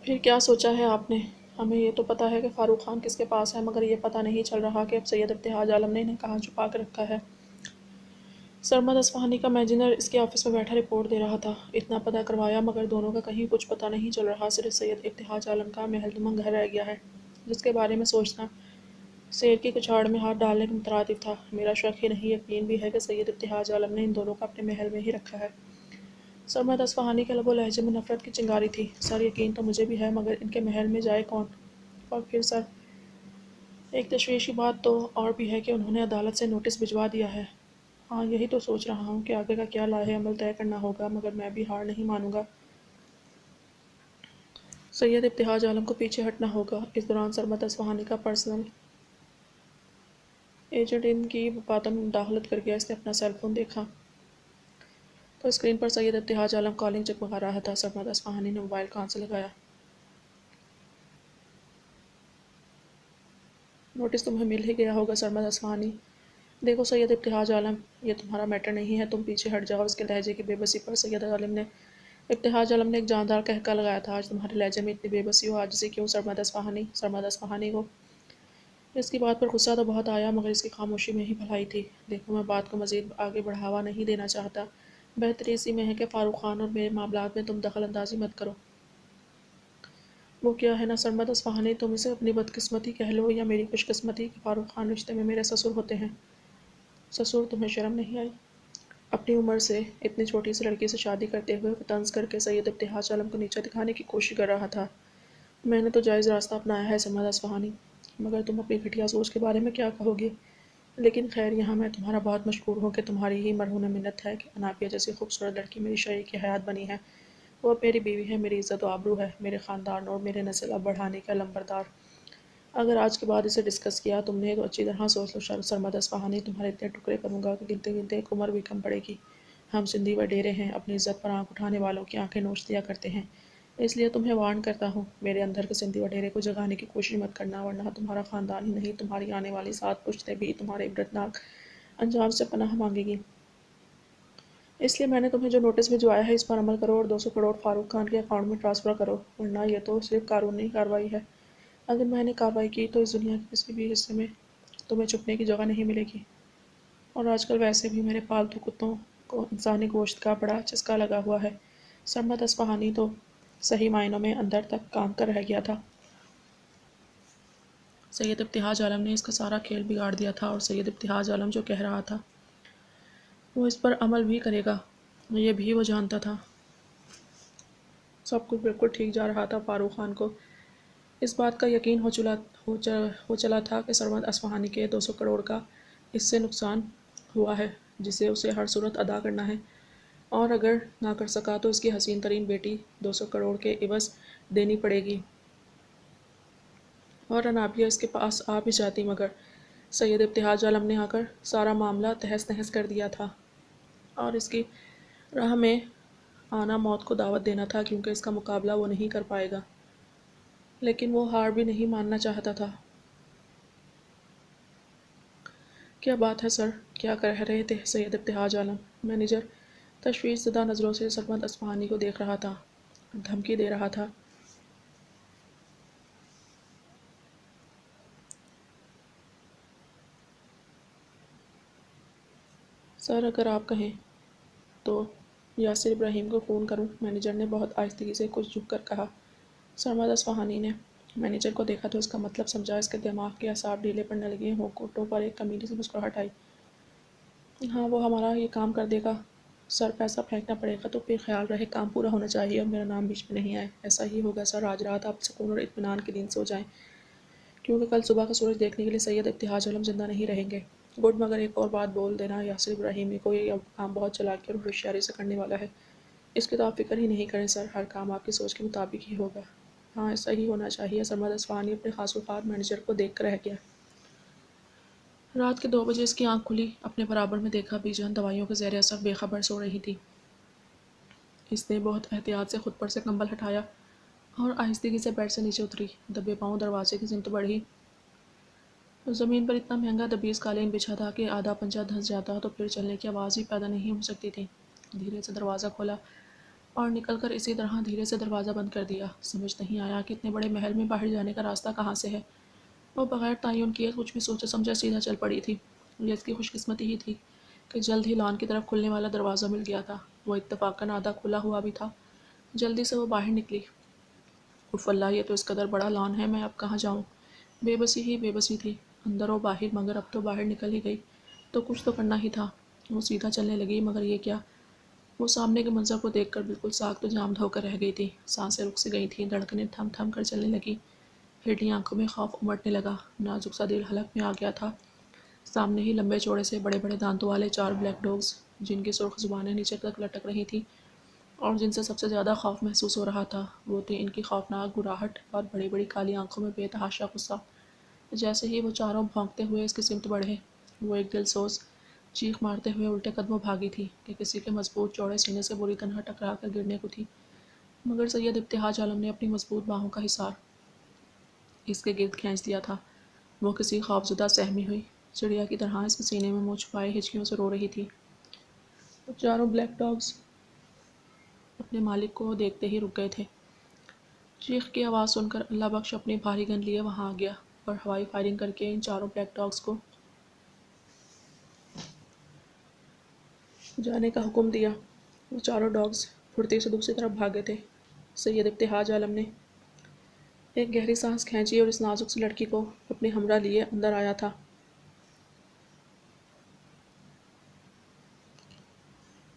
پھر کیا سوچا ہے آپ نے؟ ہمیں یہ تو پتہ ہے کہ فاروق خان کس کے پاس ہے، مگر یہ پتہ نہیں چل رہا کہ اب سید ابتہاج عالم نے انہیں کہاں چھپا کر رکھا ہے۔ سرمد اصفہانی کا مینیجر اس کے آفس میں بیٹھا رپورٹ دے رہا تھا۔ اتنا پتہ کروایا مگر دونوں کا کہیں کچھ پتہ نہیں چل رہا، صرف سید ابتہاج عالم کا محل نما گھر رہ گیا ہے، جس کے بارے میں سوچنا شیر کی کچھاڑ میں ہاتھ ڈالنے کے مترادف تھا۔ میرا شک ہی نہیں، یقین بھی ہے کہ سید ابتہاج عالم نے ان دونوں کو اپنے محل میں ہی رکھا ہے۔ سرمد اصفہانی کے لب و لہجے میں نفرت کی چنگاری تھی۔ سر، یقین تو مجھے بھی ہے، مگر ان کے محل میں جائے کون؟ اور پھر سر، ایک تشویشی بات تو اور بھی ہے کہ انہوں نے عدالت سے نوٹس بھجوا دیا ہے۔ ہاں، یہی تو سوچ رہا ہوں کہ آگے کا کیا لاہ عمل طے کرنا ہوگا، مگر میں بھی ہار نہیں مانوں گا۔ سید ابتہاج عالم کو پیچھے ہٹنا ہوگا۔ اس دوران سرمد اصفہانی کا پرسنل ایجنٹ ان کی باتوں میں مداخلت کر گیا۔ اس نے اپنا سیل فون دیکھا تو اسکرین پر سید ابتہاج عالم کالنگ جگمگا رہا تھا۔ سرمد اصفہانی نے موبائل کان سے لگایا۔ نوٹس تمہیں مل ہی گیا ہوگا سرمد اصفہانی۔ دیکھو سید ابتہاج عالم، یہ تمہارا میٹر نہیں ہے، تم پیچھے ہٹ جاؤ۔ اس کے لہجے کی بے بسی پر سید ابتہاج عالم نے ایک جاندار قہقہ لگایا تھا۔ آج تمہارے لہجے میں اتنی بے بسی و عاجزی کیوں سرمد اصفہانی؟ سرمد اصفہانی کو اس کی بات پر غصہ تو بہت آیا، مگر اس کی خاموشی میں ہی بھلائی تھی۔ دیکھو، میں بات کو مزید آگے بڑھاوا نہیں دینا چاہتا۔ بہتری اسی میں ہے کہ فاروق خان اور میرے معاملات میں تم دخل اندازی مت کرو۔ وہ کیا ہے نا سرمد اصفہانی، تم اسے اپنی بدقسمتی کہہ لو یا میری خوش قسمتی کہ فاروق خان رشتے میں میرے سسر ہوتے ہیں۔ سسر؟ تمہیں شرم نہیں آئی؟ اپنی عمر سے اتنی چھوٹی سی لڑکی سے شادی کرتے ہوئے وہ طنز کر کے سید ابتہاج عالم کو نیچا دکھانے کی کوشش کر رہا تھا۔ میں نے تو جائز راستہ اپنایا ہے سرمد اصفہانی، مگر تم اپنی گھٹیا سوچ کے بارے میں کیا کہو گے؟ لیکن خیر، یہاں میں تمہارا بہت مشکور ہوں کہ تمہاری ہی مرہون منت ہے کہ انابیہ جیسی خوبصورت لڑکی میری شریک حیات بنی ہے۔ وہ اب میری بیوی ہے، میری عزت و آبرو ہے، میرے خاندان اور میرے نسل اب بڑھانے کے علمبردار۔ اگر آج کے بعد اسے ڈسکس کیا تم نے تو اچھی طرح سوچ لو سرمد اصفہانی، تمہارے اتنے ٹکڑے کروں گا کہ گنتے گنتے ایک عمر بھی کم پڑے گی۔ ہم سندھی وڈیرے ہیں، اپنی عزت پر آنکھ اٹھانے والوں کی آنکھیں نوچ دیا کرتے ہیں، اس لیے تمہیں وارن کرتا ہوں، میرے اندر کے سندھی وڈیرے کو جگانے کی کوشش مت کرنا، ورنہ تمہارا خاندان ہی نہیں، تمہاری آنے والی 7 پشتیں بھی تمہارے عبرتناک انجام سے پناہ مانگے گی۔ اس لیے میں نے تمہیں جو نوٹس بھجوایا ہے اس پر عمل کرو اور 200 کروڑ فاروق خان کے اکاؤنٹ میں ٹرانسفر کرو، ورنہ یہ تو صرف قانونی کارروائی ہے۔ اگر میں نے کارروائی کی تو اس دنیا کے کسی بھی حصے میں تمہیں چھپنے کی جگہ نہیں ملے گی۔ اور آج کل ویسے بھی میرے پالتو کتوں کو انسانی گوشت کا بڑا چسکا لگا ہوا ہے۔ سرمد اصفہانی تو صحیح معنوں میں اندر تک کام کر رہ گیا تھا۔ سید ابتہاج عالم نے اس کا سارا کھیل بگاڑ دیا تھا، اور سید ابتہاج عالم جو کہہ رہا تھا وہ اس پر عمل بھی کرے گا، یہ بھی وہ جانتا تھا۔ سب کچھ بالکل ٹھیک جا رہا تھا۔ فاروق خان کو اس بات کا یقین ہو چلا تھا کہ سرمد اصفہانی کے 200 کروڑ کا اس سے نقصان ہوا ہے، جسے اسے ہر صورت ادا کرنا ہے، اور اگر نہ کر سکا تو اس کی حسین ترین بیٹی 200 کروڑ کے عوض دینی پڑے گی۔ اور انابیہ اس کے پاس آ بھی جاتی، مگر سید ابتہاج عالم نے آ کر سارا معاملہ تہس نہس کر دیا تھا، اور اس کی راہ میں آنا موت کو دعوت دینا تھا، کیونکہ اس کا مقابلہ وہ نہیں کر پائے گا۔ لیکن وہ ہار بھی نہیں ماننا چاہتا تھا۔ کیا بات ہے سر، کیا کہہ رہے تھے سید ابتہاج عالم؟ مینیجر تشویش زدہ نظروں سے سرمد اصفہانی کو دیکھ رہا تھا، دھمکی دے رہا تھا۔ سر، اگر آپ کہیں تو یاسر ابراہیم کو فون کروں، مینیجر نے بہت آہستگی سے کچھ جھک کر کہا۔ سرمد اصفہانی نے مینیجر کو دیکھا تو اس کا مطلب سمجھا۔ اس کے دماغ کے اعصاب ڈھیلے پڑنے لگے، ہونٹوں پر ایک کمینے سی مسکراہٹ آئی۔ ہاں، وہ ہمارا یہ کام کر دے گا سر، پیسہ پھینکنا پڑے گا تو پھر خیال رہے کام پورا ہونا چاہیے اور میرا نام بیچ میں نہیں آئے۔ ایسا ہی ہوگا سر، آج رات آپ سکون اور اطمینان کی نیند سو جائیں، کیونکہ کل صبح کا سورج دیکھنے کے لیے سید ابتہاج عالم زندہ نہیں رہیں گے۔ گڈ، مگر ایک اور بات بول دینا یاسر ابراہیمی کو، یہ کام بہت چالاکی اور ہوشیاری سے کرنے والا ہے۔ اس کی تو آپ فکر ہی نہیں کریں سر، ہر کام آپ کی سوچ کے مطابق ہی ہوگا۔ ہاں، ایسا ہی ہونا چاہیے۔ سرمد اصفہانی اپنے خاص وفات مینیجر کو دیکھ کر رہ گیا۔ رات کے 2 بجے اس کی آنکھ کھلی، اپنے برابر میں دیکھا بی جان دوائیوں کے زیر اثر بے خبر سو رہی تھی۔ اس نے بہت احتیاط سے خود پر سے کمبل ہٹایا اور آہستگی سے بیڈ سے نیچے اتری، دبے پاؤں دروازے کی سمت بڑھی۔ زمین پر اتنا مہنگا دبیز قالین بچھا تھا کہ آدھا پنجہ دھنس جاتا تو پھر چلنے کی آواز بھی پیدا نہیں ہو سکتی تھی۔ دھیرے سے دروازہ کھولا اور نکل کر اسی طرح دھیرے سے دروازہ بند کر دیا۔ سمجھ نہیں آیا کہ اتنے بڑے محل میں باہر جانے کا راستہ کہاں سے ہے۔ وہ بغیر تعین کیے کچھ بھی سوچے سمجھے سیدھا چل پڑی تھی۔ یہ اس کی خوش قسمتی ہی تھی کہ جلد ہی لان کی طرف کھلنے والا دروازہ مل گیا تھا۔ وہ اتفاقاً آدھا کھلا ہوا بھی تھا۔ جلدی سے وہ باہر نکلی۔ اف اللہ، یہ تو اس قدر بڑا لان ہے، میں اب کہاں جاؤں؟ بے بسی ہی بے بسی تھی، اندر و باہر، مگر اب تو باہر نکل ہی گئی تو کچھ تو کرنا ہی تھا۔ وہ سیدھا چلنے لگی، مگر یہ کیا؟ وہ سامنے کے منظر کو دیکھ کر بالکل ساکت و جامد ہو کر رہ گئی تھی۔ سانسیں رک سی گئی تھیں، دھڑکنیں تھم تھم کر چلنے لگی، ہیٹی آنکھوں میں خوف امٹنے لگا، نازک سا دل حلق میں آ گیا تھا۔ سامنے ہی لمبے چوڑے سے بڑے بڑے دانتوں والے 4 بلیک ڈوگز، جن کی سرخ زبانیں نیچے تک لٹک رہی تھیں اور جن سے سب سے زیادہ خوف محسوس ہو رہا تھا وہ تھی ان کی خوفناک گراہٹ اور بڑی بڑی کالی آنکھوں میں بے تحاشا غصہ۔ جیسے ہی وہ چاروں بھونکتے ہوئے اس کی سمت بڑھے، وہ ایک دل سوز چیخ مارتے ہوئے الٹے قدموں بھاگی تھی کہ کسی کے مضبوط چوڑے سینے سے بری طرح ٹکرا کر گرنے کو تھی، مگر سید ابتہاج عالم نے اپنی مضبوط باہوں کا حصار اس کے گرد کھینچ دیا تھا۔ وہ کسی خوفزدہ سہمی ہوئی چڑیا کی طرح اس کے سینے میں منہ چھپائے ہچکیوں سے رو رہی تھی۔ وہ چاروں بلیک ڈاگز اپنے مالک کو دیکھتے ہی رک گئے تھے۔ چیخ کی آواز سن کر اللہ بخش اپنی بھاری گن لیے وہاں آ گیا اور ہوائی فائرنگ کر کے ان چاروں بلیک ڈاگز کو جانے کا حکم دیا۔ وہ چاروں ڈاگز پھرتی سے دوسری طرف بھاگے تھے۔ سید ابتہاج عالم نے ایک گہری سانس کھینچی اور اس نازک سی لڑکی کو اپنے ہمراہ لیے اندر آیا تھا۔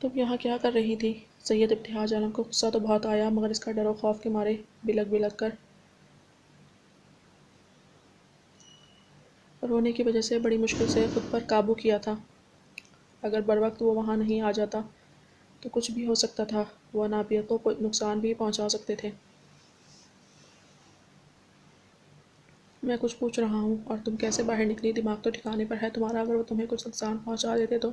تم یہاں کیا کر رہی تھی؟ سید ابتہاج عالم کو غصہ تو بہت آیا، مگر اس کا ڈر و خوف کے مارے بلک بلک کر رونے کی وجہ سے بڑی مشکل سے خود پر قابو کیا تھا۔ اگر بروقت وہ وہاں نہیں آ جاتا تو کچھ بھی ہو سکتا تھا، وہ انابیہ کو کوئی نقصان بھی پہنچا سکتے تھے۔ میں کچھ پوچھ رہا ہوں اور تم کیسے باہر نکلی؟ دماغ تو ٹھکانے پر ہے تمہارا؟ اگر وہ تمہیں کچھ نقصان پہنچا دیتے تو؟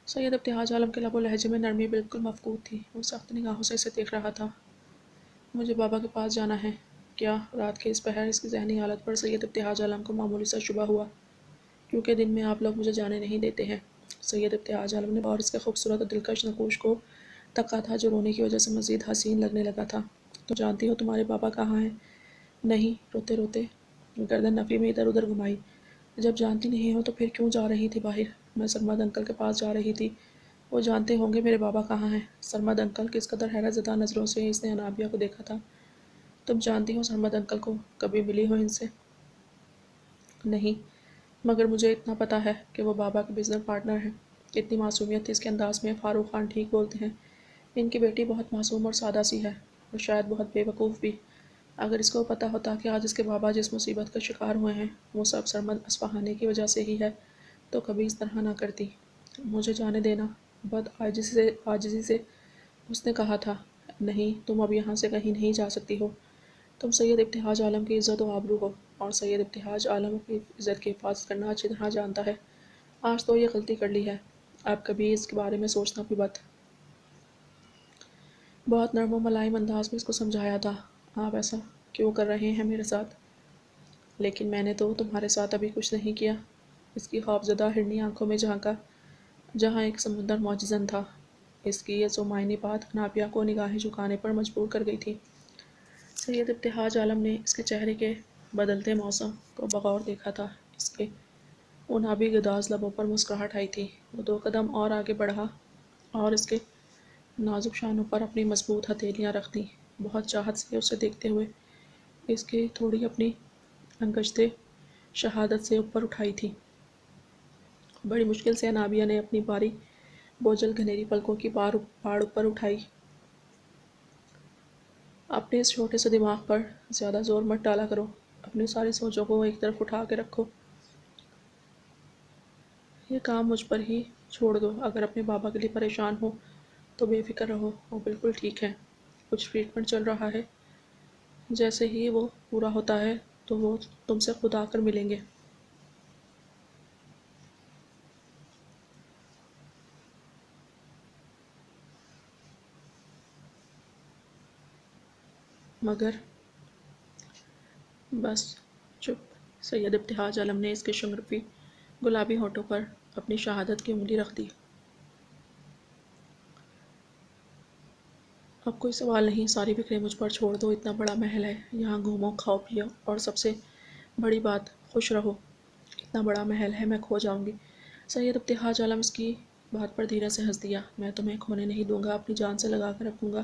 سید ابتہاج عالم کے لب و لہجے میں نرمی بالکل مفقود تھی۔ وہ سخت نگاہوں سے اسے دیکھ رہا تھا۔ مجھے بابا کے پاس جانا ہے۔ کیا؟ رات کے اس پہر؟ اس کی ذہنی حالت پر سید ابتہاج عالم کو معمولی سا شبہ ہوا۔ کیونکہ دن میں آپ لوگ مجھے جانے نہیں دیتے ہیں۔ سید ابتہاج عالم نے اور اس کے خوبصورت اور دلکش نقوش کو تکا تھا جو رونے کی وجہ سے مزید حسین لگنے لگا تھا۔ تم جانتی ہو تمہارے بابا کہاں ہیں؟ نہیں، روتے روتے گردن نفی میں ادھر ادھر گھمائی۔ جب جانتی نہیں ہو تو پھر کیوں جا رہی تھی باہر؟ میں سرمد انکل کے پاس جا رہی تھی، وہ جانتے ہوں گے میرے بابا کہاں ہیں۔ سرمد انکل؟ کس قدر حیرت زدہ نظروں سے اس نے انابیہ کو دیکھا تھا۔ تم جانتی ہو سرمد انکل کو؟ کبھی ملی ہو ان سے؟ نہیں، مگر مجھے اتنا پتہ ہے کہ وہ بابا کے بزنس پارٹنر ہیں۔ اتنی معصومیت تھی اس کے انداز میں۔ فاروق خان ٹھیک بولتے ہیں، ان کی بیٹی بہت معصوم اور سادہ سی ہے، اور شاید بہت بے وقوف بھی۔ اگر اس کو پتہ ہوتا کہ آج اس کے بابا جس مصیبت کا شکار ہوئے ہیں وہ سب سرمد اصفہانی کی وجہ سے ہی ہے تو کبھی اس طرح نہ کرتی۔ مجھے جانے دینا، بد عاجزی سے اس نے کہا تھا۔ نہیں، تم اب یہاں سے کہیں نہیں جا سکتی ہو۔ تم سید ابتہاج عالم کی عزت و آبرو ہو، اور سید ابتہاج عالم کی عزت کی حفاظت کرنا اچھی طرح جانتا ہے۔ آج تو یہ غلطی کر لی ہے، اب کبھی اس کے بارے میں سوچنا بھی مت۔ بہت نرم و ملائم انداز میں اس کو سمجھایا تھا۔ آپ ایسا کیوں کر رہے ہیں میرے ساتھ؟ لیکن میں نے تو تمہارے ساتھ ابھی کچھ نہیں کیا۔ اس کی خوفزدہ ہرنی آنکھوں میں جھانکا جہاں ایک سمندر معجزن تھا۔ اس کی یہ سومائنی بات انابیہ کو نگاہیں جھکانے پر مجبور کر گئی تھی۔ سید ابتہاج عالم نے اس کے چہرے کے بدلتے موسم کو بغور دیکھا تھا۔ اس کے ان آبی گداز لبوں پر مسکراہٹ آئی تھی۔ وہ 2 قدم اور آگے بڑھا اور اس کے نازک شانوں پر اپنی مضبوط ہتھیلیاں رکھ دیں، بہت چاہت سے اسے دیکھتے ہوئے۔ اس کی تھوڑی اپنی انگشتیں شہادت سے اوپر اٹھائی تھی۔ بڑی مشکل سے انابیہ نے اپنی باری بوجھل گھنیری پلکوں کی باڑ اوپر اٹھائی۔ اپنے اس چھوٹے سے دماغ پر زیادہ زور مت ڈالا کرو، اپنی ساری سوچوں کو ایک طرف اٹھا کے رکھو۔ یہ کام مجھ پر ہی چھوڑ دو۔ اگر اپنے بابا کے لیے پریشان ہو تو بے فکر رہو، وہ بالکل ٹھیک ہے۔ کچھ ٹریٹمنٹ چل رہا ہے، جیسے ہی وہ پورا ہوتا ہے تو وہ تم سے خود آ کر ملیں گے۔ مگر بس چپ۔ سید ابتہاج عالم نے اس کے شنگرفی گلابی ہونٹوں پر اپنی شہادت کی انگلی رکھ دی۔ اب کوئی سوال نہیں، ساری فکریں مجھ پر چھوڑ دو، اتنا بڑا محل ہے، یہاں گھومو کھاؤ پیو اور سب سے بڑی بات خوش رہو۔ اتنا بڑا محل ہے، میں کھو جاؤں گی۔ سید ابتہاج عالم اس کی بات پر دھیرے سے ہنس دیا۔ میں تمہیں کھونے نہیں دوں گا، اپنی جان سے لگا کر رکھوں گا۔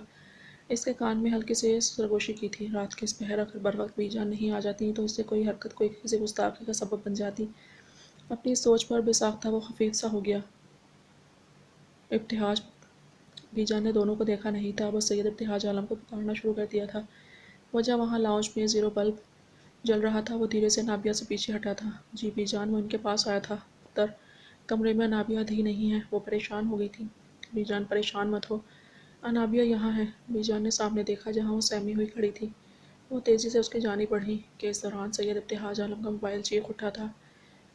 اس کے کان میں ہلکی سے سرگوشی کی تھی۔ رات کے اس پہر اگر بروقت بی جان نہیں آ جاتی تو اس سے کوئی حرکت کوئی کسی گستاخی کا سبب بن جاتی۔ اپنی اس سوچ پر بے ساختہ وہ خفیف سا ہو گیا۔ ابتہاج بی جان نے دونوں کو دیکھا نہیں تھا، بس سید ابتہاج عالم کو پکارنا شروع کر دیا تھا۔ وجہ وہاں لاؤنج میں زیرو بلب جل رہا تھا۔ وہ دھیرے سے نابیہ سے پیچھے ہٹا تھا۔ جی بی جان، وہ ان کے پاس آیا تھا۔ پتر کمرے میں انابیہ دھی نہیں ہے، وہ پریشان ہو گئی تھی۔ بی جان پریشان مت ہو، انابیہ یہاں ہے۔ بی جان نے سامنے دیکھا جہاں وہ سہمی ہوئی کھڑی تھی۔ وہ تیزی سے اس کی جانب بڑھی کہ اس دوران سید ابتہاج عالم کا موبائل چیخ اٹھا تھا۔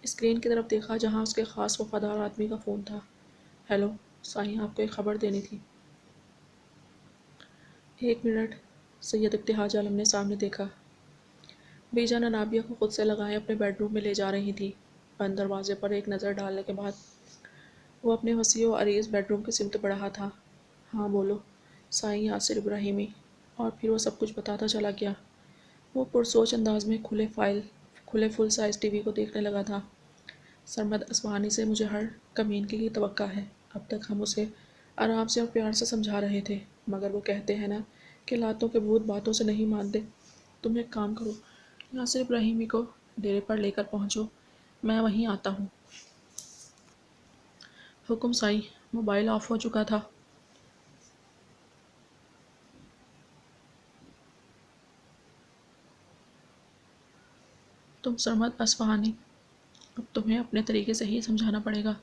اسکرین کی طرف دیکھا جہاں اس کے خاص وفادار آدمی کا فون تھا۔ ہیلو سائیں، آپ کو ایک خبر دینی تھی۔ ایک منٹ، سید ابتہاج عالم نے سامنے دیکھا۔ بی جان انابیہ کو خود سے لگائے اپنے بیڈ روم میں لے جا رہی تھی۔ بند دروازے پر ایک نظر ڈالنے کے بعد وہ اپنے وسیع و عریض بیڈ روم کی سمت بڑھا تھا۔ ہاں بولو سائیں یاسر ابراہیمی۔ اور پھر وہ سب کچھ بتاتا چلا گیا۔ وہ پرسوچ انداز میں کھلے فل سائز ٹی وی کو دیکھنے لگا تھا۔ سرمد اصفہانی سے مجھے ہر کمینگی کی توقع ہے۔ اب تک ہم اسے آرام سے اور پیار سے سمجھا رہے تھے، مگر وہ کہتے ہیں نا کہ لاتوں کے بھوت باتوں سے نہیں مانتے۔ تم ایک کام کرو، یاسر ابراہیمی کو ڈیرے پر لے کر پہنچو، میں وہیں آتا ہوں۔ حکم سائیں۔ موبائل آف ہو چکا تھا۔ تم سرمد اصفہانی، اب تمہیں اپنے طریقے سے ہی سمجھانا پڑے گا۔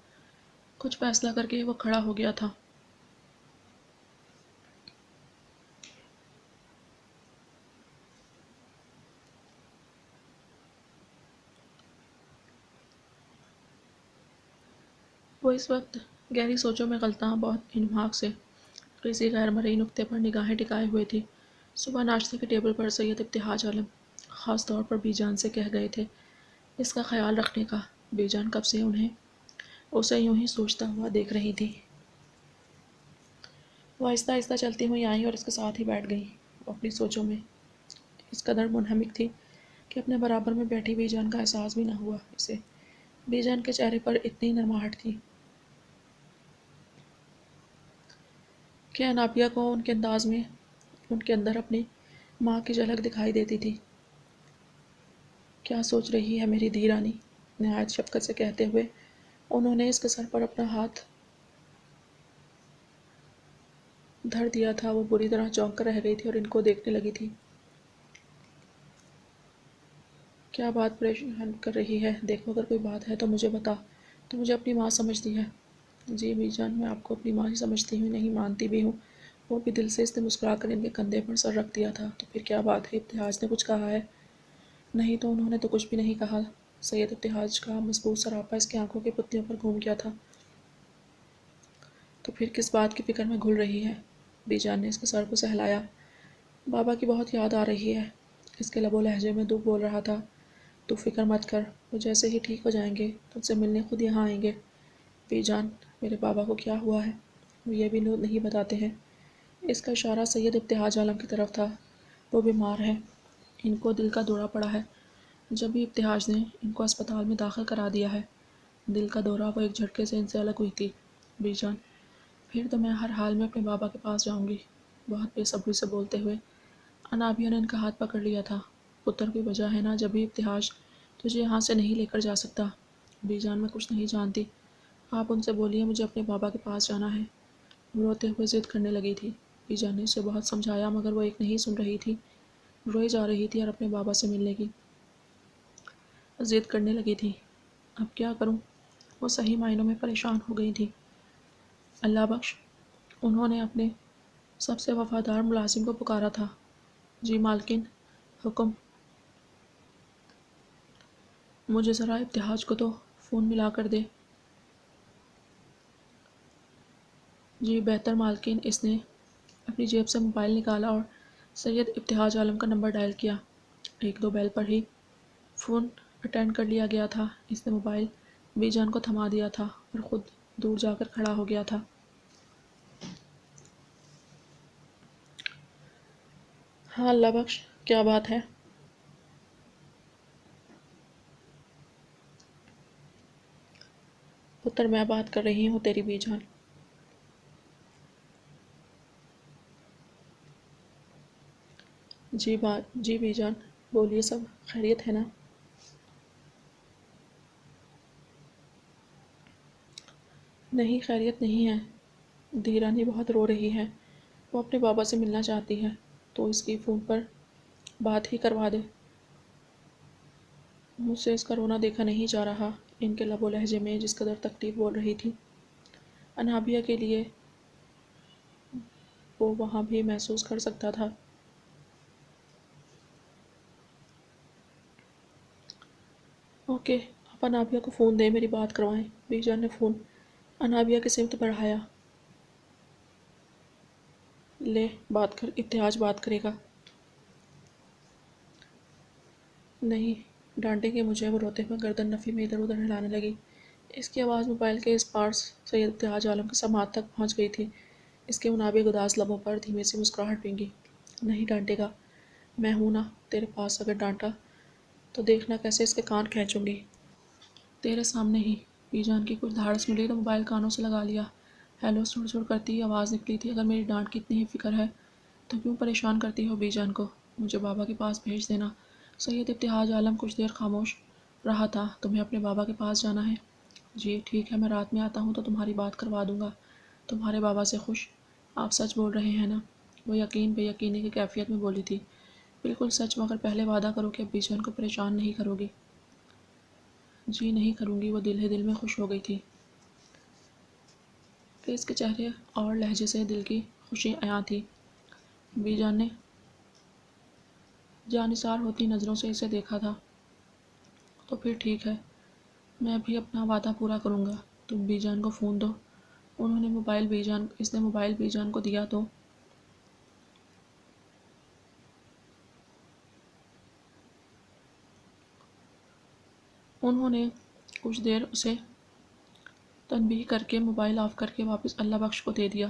کچھ فیصلہ کر کے وہ کھڑا ہو گیا تھا۔ وہ اس وقت گہری سوچوں میں غلطاں بہت انہماک سے کسی غیر مرئی نقطے پر نگاہیں ٹکائے ہوئے تھی۔ صبح ناشتے کے ٹیبل پر سید ابتہاج عالم خاص طور پر بی جان سے کہہ گئے تھے اس کا خیال رکھنے کا۔ بی جان کب سے اسے یوں ہی سوچتا ہوا دیکھ رہی تھی۔ وہ آہستہ آہستہ چلتی ہوئی آئیں اور اس کے ساتھ ہی بیٹھ گئیں۔ وہ اپنی سوچوں میں اس قدر منہمک تھی کہ اپنے برابر میں بیٹھی بی جان کا احساس بھی نہ ہوا اسے۔ بی جان کے چہرے پر اتنی نرماہٹ تھی کہ انابیہ کو ان کے انداز میں ان کے اندر اپنی ماں کی جھلک دکھائی دیتی تھی۔ کیا سوچ رہی ہے میری دھی رانی؟ نہایت شفقت سے کہتے ہوئے انہوں نے اس کے سر پر اپنا ہاتھ دھر دیا تھا۔ وہ بری طرح چونک کر رہ گئی تھی اور ان کو دیکھنے لگی تھی۔ کیا بات پریشان کر رہی ہے؟ دیکھو اگر کوئی بات ہے تو مجھے بتا۔ تو مجھے اپنی ماں سمجھتی ہے؟ جی بی جان، میں آپ کو اپنی ماں ہی سمجھتی ہوں، نہیں مانتی بھی ہوں۔ وہ بھی دل سے اس نے مسکرا کر ان کے کندھے پر سر رکھ دیا تھا۔ تو پھر کیا بات ہے؟ ابتہاج نے کچھ کہا ہے؟ نہیں تو انہوں نے تو کچھ بھی نہیں کہا۔ سید ابتہاج کا مضبوط سراپا اس کی آنکھوں کی پتلیوں پر گھوم گیا تھا۔ تو پھر کس بات کی فکر میں گھل رہی ہے؟ بی جان نے اس کے سر کو سہلایا۔ بابا کی بہت یاد آ رہی ہے، اس کے لب و لہجے میں دکھ بول رہا تھا۔ تو فکر مت کر، وہ جیسے ہی ٹھیک ہو جائیں گے تجھ سے ملنے خود یہاں آئیں گے۔ بی جان، میرے بابا کو کیا ہوا ہے؟ وہ یہ بھی نہیں بتاتے ہیں۔ اس کا اشارہ سید ابتہاج عالم کی طرف تھا۔ وہ بیمار ہے، ان کو دل کا دورہ پڑا ہے۔ جب بھی ابتہاج نے ان کو اسپتال میں داخل کرا دیا ہے، دل کا دورہ وہ ایک جھٹکے سے ان سے الگ ہوئی تھی۔ بی جان، پھر تو میں ہر حال میں اپنے بابا کے پاس جاؤں گی۔ بہت بے صبری سے بولتے ہوئے انابیہ نے ان کا ہاتھ پکڑ لیا تھا۔ پتر کوئی وجہ ہے نا جب بھی ابتہاج تجھے یہاں سے نہیں لے کر جا سکتا؟ بی جان، میں کچھ نہیں جانتی، آپ ان سے بولیے مجھے اپنے بابا کے پاس جانا ہے۔ وہ روتے ہوئے ضد کرنے لگی تھی۔ بی جان نے اسے بہت سمجھایا مگر وہ ایک نہیں سن رہی تھی، روئی جا رہی تھی اور اپنے بابا سے ملنے کی ضد کرنے لگی تھی۔ اب کیا کروں؟ وہ صحیح معنوں میں پریشان ہو گئی تھی۔ اللہ بخش، انہوں نے اپنے سب سے وفادار ملازم کو پکارا تھا۔ جی مالکن، حکم؟ مجھے ذرا ابتہاج کو تو فون ملا کر دے۔ جی بہتر مالکن۔ اس نے اپنی جیب سے موبائل نکالا اور سید ابتہاج عالم کا نمبر ڈائل کیا۔ ایک دو بیل پر ہی فون اٹینڈ کر لیا گیا تھا۔ اس نے موبائل بی جان کو تھما دیا تھا اور خود دور جا کر کھڑا ہو گیا تھا۔ ہاں اللہ بخش، کیا بات ہے؟ پتر میں بات کر رہی ہوں تیری بی جان۔ جی بی جان، بولیے، سب خیریت ہے نا؟ نہیں خیریت نہیں ہے، دھیرانی بہت رو رہی ہے، وہ اپنے بابا سے ملنا چاہتی ہے، تو اس کی فون پر بات ہی کروا دے۔ مجھ سے اس کا رونا دیکھا نہیں جا رہا، ان کے لب و لہجے میں جس قدر تکلیف بول رہی تھی، انابیہ کے لیے وہ وہاں بھی محسوس کر سکتا تھا۔ اوکے، آپ انابیہ کو فون دیں، میری بات کروائیں۔ بی جان نے فون انابیہ کی سمت بڑھایا۔ لے بات کر، ابتہاج بات کرے گا۔ نہیں ڈانٹیں گے مجھے، وہ روتے ہوئے گردن نفی میں ادھر ادھر ہلانے لگی۔ اس کی آواز موبائل کے اس پارس سید ابتہاج عالم کے سماعت تک پہنچ گئی تھی۔ اس کے منابع اداس لبوں پر دھیمی سی مسکراہٹ پینگی۔ نہیں ڈانٹے گا، میں ہوں نا تیرے پاس، اگر ڈانٹا تو دیکھنا کیسے اس کے کان کھینچوں گی۔ تیرے سامنے ہی۔ بی جان کی کچھ دھاڑس ملی تو موبائل کانوں سے لگا لیا۔ ہیلو سڑ سڑ کرتی آواز نکلی تھی، اگر میری ڈانٹ کی اتنی ہی فکر ہے تو کیوں پریشان کرتی ہو بی جان کو؟ مجھے بابا کے پاس بھیج دینا۔ سید ابتہاج عالم کچھ دیر خاموش رہا تھا۔ تمہیں اپنے بابا کے پاس جانا ہے؟ جی ٹھیک ہے، میں رات میں آتا ہوں تو تمہاری بات کروا دوں گا۔ تمہارے بابا سے خوش؟ آپ سچ بول رہے ہیں نا؟ وہ یقین بے یقینی کی کیفیت میں بولی تھی۔ بالکل سچ، مگر پہلے وعدہ کرو کہ اب بی جان کو پریشان نہیں کرو گی۔ جی نہیں کروں گی، وہ دل ہی دل میں خوش ہو گئی تھی کہ اس کے چہرے اور لہجے سے دل کی خوشی عیاں تھی۔ بی جان نے جانثار ہوتی نظروں سے اسے دیکھا تھا۔ تو پھر ٹھیک ہے، میں بھی اپنا وعدہ پورا کروں گا۔ تم بی جان کو فون دو۔ اس نے موبائل بی جان کو دیا تو انہوں نے کچھ دیر اسے تنبیہ کر کے موبائل آف کر کے واپس اللہ بخش کو دے دیا۔